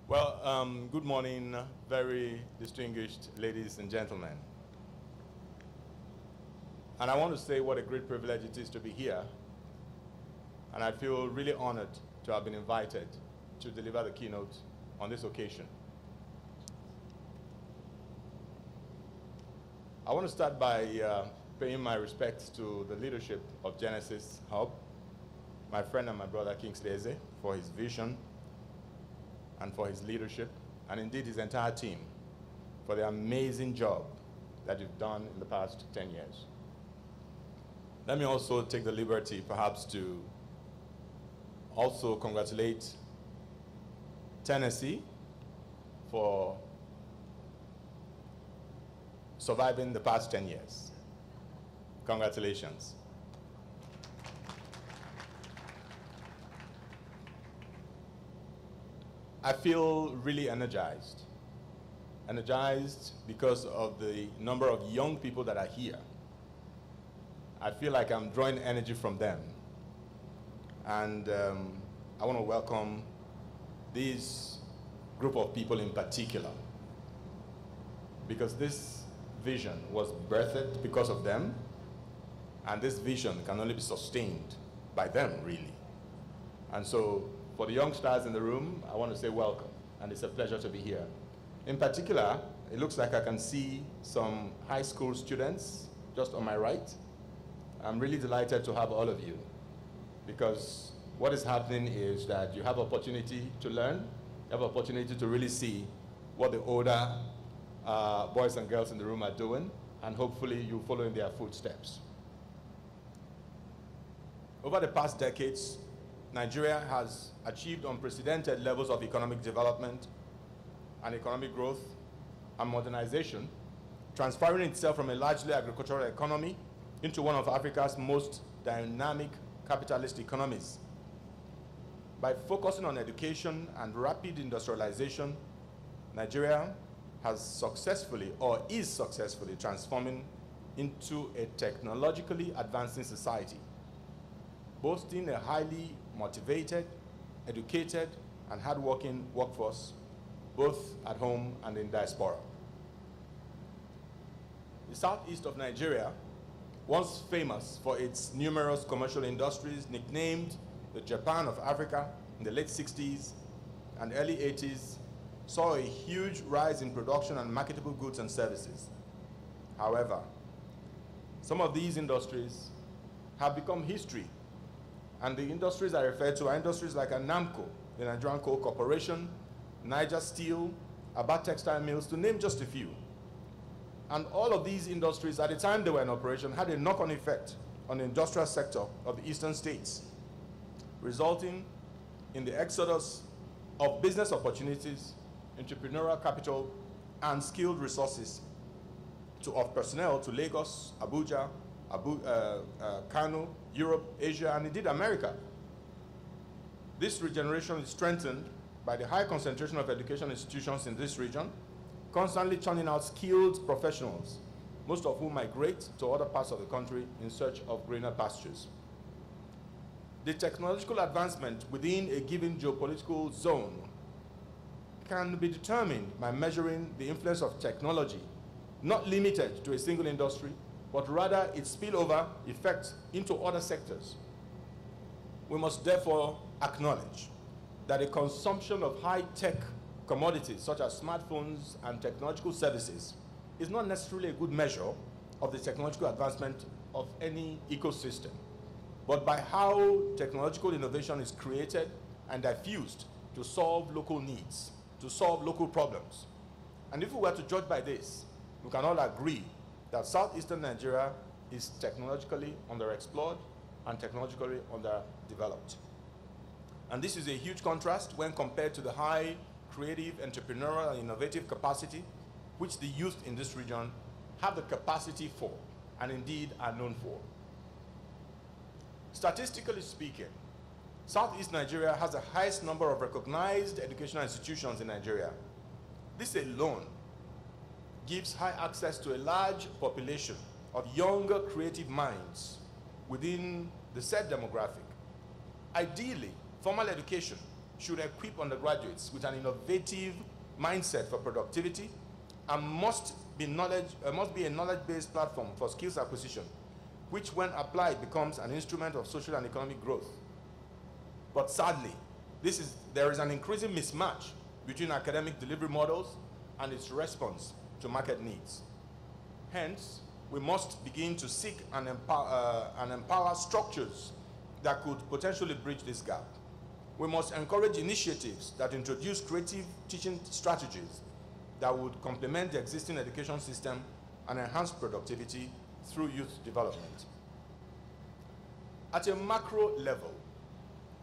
Well, good morning, very distinguished ladies and gentlemen. And I want to say what a great privilege it is to be here. And I feel really honored to have been invited to deliver the keynote on this occasion. I want to start by paying my respects to the leadership of Genesys Hub, my friend and my brother Kingsley Eze, for his vision and for his leadership, and indeed his entire team for the amazing job that you've done in the past 10 years. Let me also take the liberty perhaps to also congratulate Tennessee for surviving the past 10 years. Congratulations. I feel really energized because of the number of young people that are here. I feel like I'm drawing energy from them. And I want to welcome this group of people in particular, because this vision was birthed because of them, and this vision can only be sustained by them, really. And so, for the youngsters in the room, I want to say welcome, and it's a pleasure to be here. In particular, it looks like I can see some high school students just on my right. I'm really delighted to have all of you, because what is happening is that you have opportunity to learn, you have opportunity to really see what the older boys and girls in the room are doing, and hopefully you follow in their footsteps. Over the past decades, Nigeria has achieved unprecedented levels of economic development and economic growth and modernization, transferring itself from a largely agricultural economy into one of Africa's most dynamic capitalist economies. By focusing on education and rapid industrialization, Nigeria has successfully, or is successfully, transforming into a technologically advancing society, boasting a highly motivated, educated, and hardworking workforce, both at home and in diaspora. The southeast of Nigeria, once famous for its numerous commercial industries, nicknamed the Japan of Africa in the late 60s and early 80s, saw a huge rise in production and marketable goods and services. However, some of these industries have become history, and the industries I refer to are industries like NAMCO, the Nigerian Coal Corporation, Niger Steel, Aba Textile Mills, to name just a few. And all of these industries, at the time they were in operation, had a knock-on effect on the industrial sector of the eastern states, resulting in the exodus of business opportunities, entrepreneurial capital, and skilled resources of personnel to Lagos, Abuja, Kano, Europe, Asia, and indeed America. This regeneration is strengthened by the high concentration of education institutions in this region, constantly churning out skilled professionals, most of whom migrate to other parts of the country in search of greener pastures. The technological advancement within a given geopolitical zone can be determined by measuring the influence of technology, not limited to a single industry, but rather its spillover effect into other sectors. We must therefore acknowledge that the consumption of high-tech commodities such as smartphones and technological services is not necessarily a good measure of the technological advancement of any ecosystem, but by how technological innovation is created and diffused to solve local needs, to solve local problems. And if we were to judge by this, we can all agree that southeastern Nigeria is technologically underexplored and technologically underdeveloped. And this is a huge contrast when compared to the high creative, entrepreneurial, and innovative capacity which the youth in this region have the capacity for, and indeed are known for. Statistically speaking, Southeast Nigeria has the highest number of recognized educational institutions in Nigeria. This alone gives high access to a large population of younger creative minds within the said demographic. Ideally, formal education should equip undergraduates with an innovative mindset for productivity and must be a knowledge-based platform for skills acquisition, which when applied becomes an instrument of social and economic growth. But sadly, there is an increasing mismatch between academic delivery models and its response to market needs. Hence, we must begin to seek and empower structures that could potentially bridge this gap. We must encourage initiatives that introduce creative teaching strategies that would complement the existing education system and enhance productivity through youth development. At a macro level,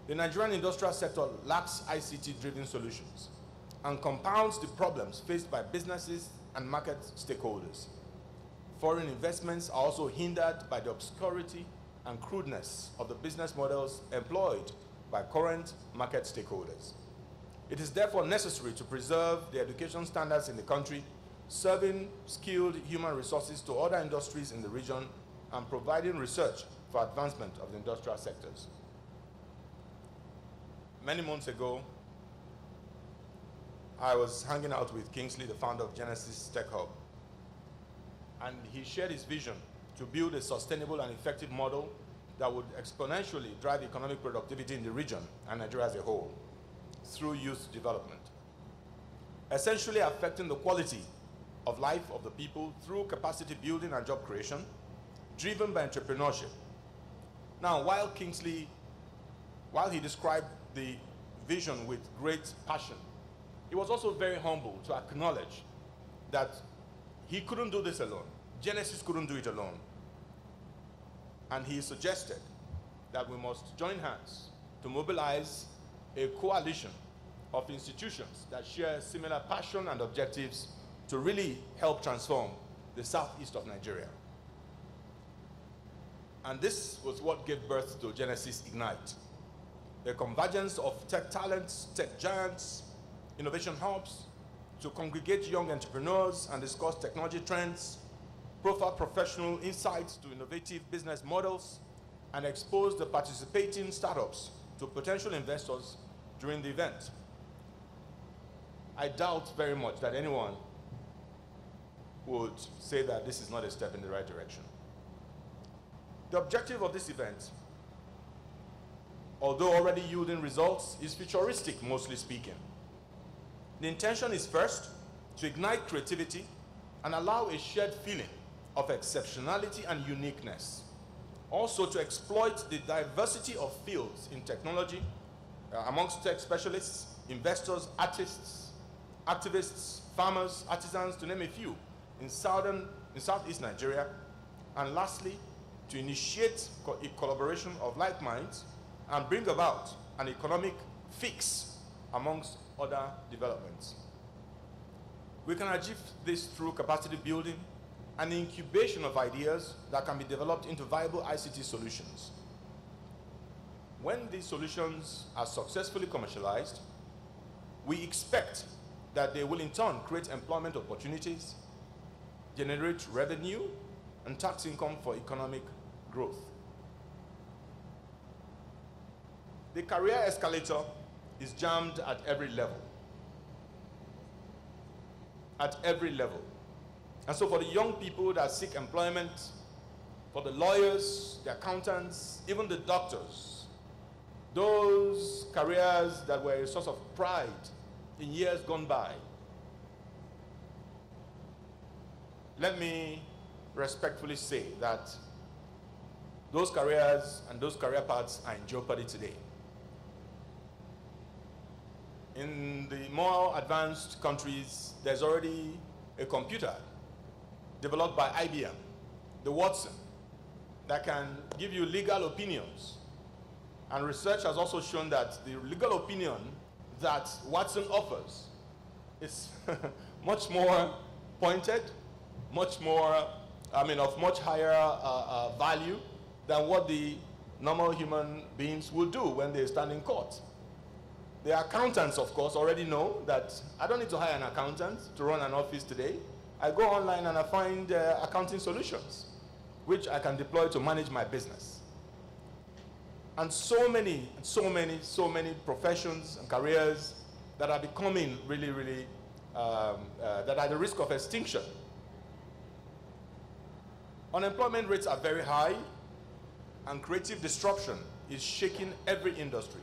the Nigerian industrial sector lacks ICT-driven solutions and compounds the problems faced by businesses and market stakeholders. Foreign investments are also hindered by the obscurity and crudeness of the business models employed by current market stakeholders. It is therefore necessary to preserve the education standards in the country, serving skilled human resources to other industries in the region and providing research for advancement of the industrial sectors. Many months ago, I was hanging out with Kingsley, the founder of Genesys Tech Hub, and he shared his vision to build a sustainable and effective model that would exponentially drive economic productivity in the region and Nigeria as a whole through youth development, essentially affecting the quality of life of the people through capacity building and job creation, driven by entrepreneurship. Now, while he described the vision with great passion, he was also very humble to acknowledge that he couldn't do this alone. Genesys couldn't do it alone. And he suggested that we must join hands to mobilize a coalition of institutions that share similar passion and objectives to really help transform the southeast of Nigeria. And this was what gave birth to Genesys Ignite, a convergence of tech talents, tech giants, innovation hubs to congregate young entrepreneurs and discuss technology trends, profile professional insights to innovative business models, and expose the participating startups to potential investors during the event. I doubt very much that anyone would say that this is not a step in the right direction. The objective of this event, although already yielding results, is futuristic, mostly speaking. The intention is first to ignite creativity and allow a shared feeling of exceptionality and uniqueness. Also to exploit the diversity of fields in technology amongst tech specialists, investors, artists, activists, farmers, artisans, to name a few, in Southeast Nigeria. And lastly, to initiate a collaboration of like minds and bring about an economic fix amongst other developments. We can achieve this through capacity building and incubation of ideas that can be developed into viable ICT solutions. When these solutions are successfully commercialized, we expect that they will in turn create employment opportunities, generate revenue, and tax income for economic growth. The career escalator is jammed at every level. At every level. And so for the young people that seek employment, for the lawyers, the accountants, even the doctors, those careers that were a source of pride in years gone by, let me respectfully say that those careers and those career paths are in jeopardy today. In the more advanced countries, there's already a computer developed by IBM, the Watson, that can give you legal opinions. And research has also shown that the legal opinion that Watson offers is much more pointed, much more, of much higher value than what the normal human beings would do when they stand in court. The accountants, of course, already know that I don't need to hire an accountant to run an office today. I go online and I find accounting solutions, which I can deploy to manage my business. And so many professions and careers that are becoming really, that are at the risk of extinction. Unemployment rates are very high, and creative disruption is shaking every industry.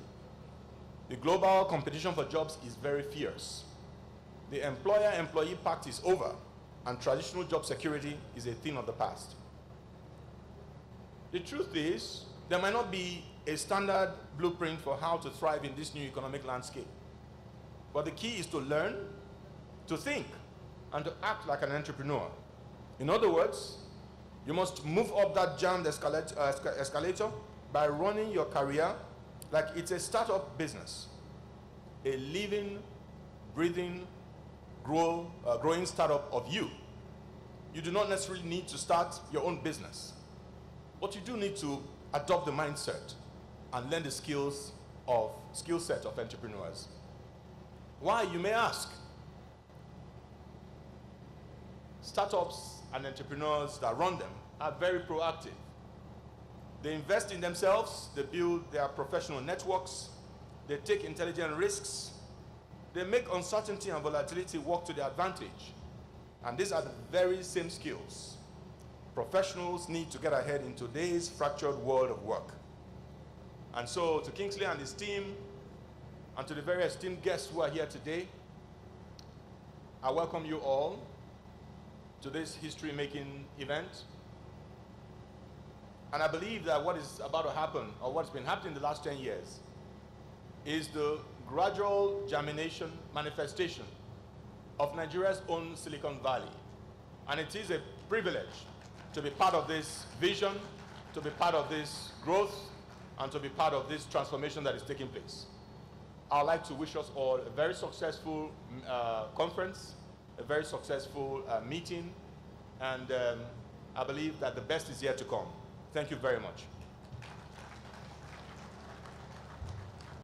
The global competition for jobs is very fierce. The employer-employee pact is over, and traditional job security is a thing of the past. The truth is, there might not be a standard blueprint for how to thrive in this new economic landscape. But the key is to learn, to think, and to act like an entrepreneur. In other words, you must move up that jammed escalator by running your career like it's a startup business, a living, breathing, growing startup of you. You do not necessarily need to start your own business, but you do need to adopt the mindset and learn the skill set of entrepreneurs. Why, you may ask? Startups and entrepreneurs that run them are very proactive. They invest in themselves, they build their professional networks, they take intelligent risks, they make uncertainty and volatility work to their advantage. And these are the very same skills professionals need to get ahead in today's fractured world of work. And so, to Kingsley and his team, and to the very esteemed guests who are here today, I welcome you all to this history-making event. And I believe that what is about to happen, or what's been happening in the last 10 years, is the gradual germination, manifestation of Nigeria's own Silicon Valley. And it is a privilege to be part of this vision, to be part of this growth, and to be part of this transformation that is taking place. I'd like to wish us all a very successful conference, a very successful meeting, and I believe that the best is yet to come. Thank you very much.